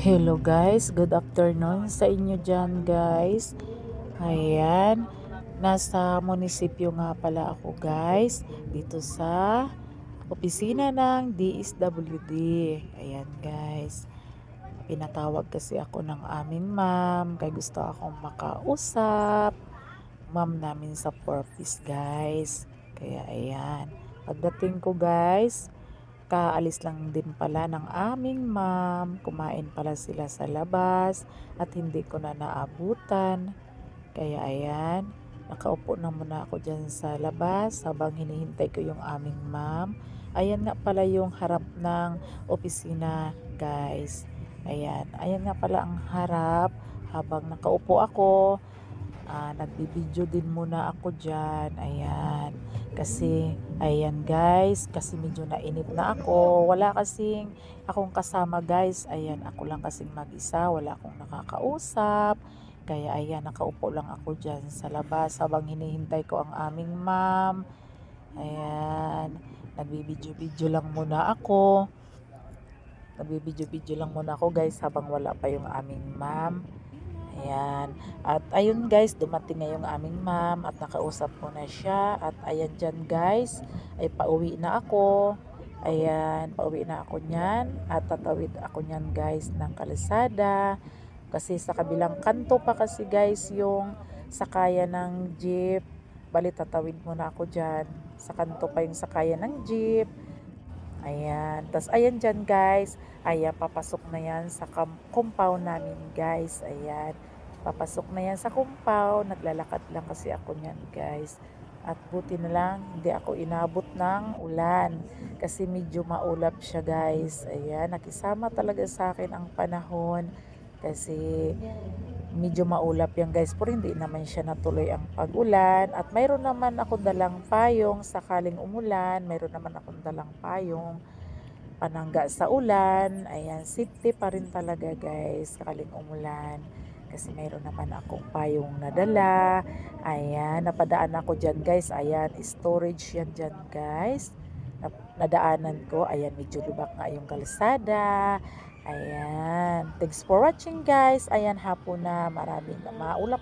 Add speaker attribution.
Speaker 1: Hello guys, good afternoon sa inyo dyan guys. Ayan, nasa munisipyo nga pala ako guys, dito sa opisina ng DSWD. Ayan guys, pinatawag kasi ako ng aming ma'am, kaya gusto akong makausap. Ma'am namin sa Purpose guys. Kaya ayan, pagdating ko guys, kaalis lang din pala ng aming ma'am, kumain pala sila sa labas at hindi ko na naabutan. Kaya ayan, nakaupo na muna ako dyan sa labas habang hinihintay ko yung aming ma'am. Ayan nga pala yung harap ng opisina guys. Ayan nga pala ang harap habang nakaupo ako. Nagbibideo din muna ako dyan. Ayan. Kasi, ayan guys, kasi medyo nainip na ako. Wala kasing akong kasama guys. Ayan, ako lang kasing mag-isa. Wala akong nakakausap. Kaya ayan, nakaupo lang ako dyan sa labas habang hinihintay ko ang aming ma'am. Ayan, nagbibideo-video lang muna ako. Nagbibideo-video lang muna ako guys habang wala pa yung aming ma'am. Ayan. At ayun guys, dumating na yung aming ma'am at nakausap ko na siya. At ayan dyan guys, ay pauwi na ako. Ayan, pauwi na ako niyan. At tatawid ako niyan guys ng kalsada. Kasi sa kabilang kanto pa kasi guys yung sakayan ng jeep. Bali tatawid muna ako dyan. Sa kanto pa yung sakayan ng jeep. Ayan. Tapos ayan dyan guys. Ayan, papasok na yan sa compound namin guys. Ayan. Papasok na yan sa compound. Naglalakad lang kasi ako niyan guys. At buti na lang hindi ako inabot ng ulan. Kasi medyo maulap siya guys. Ayan. Nakisama talaga sa akin ang panahon. Kasi medyo maulap yan guys, pero hindi naman siya natuloy ang pag-ulan. At mayroon naman ako dalang payong sakaling umulan, mayroon naman akong dalang payong panangga sa ulan. Ayan, safety pa rin talaga guys sakaling umulan, kasi mayroon naman akong payong nadala. Ayan, napadaan ako dyan guys. Ayan, storage yan dyan guys, nadaanan ko. Ayan, medyo lubak nga yung kalsada. Ayan. Thanks for watching guys. Ayan, hapon na. Maraming maulap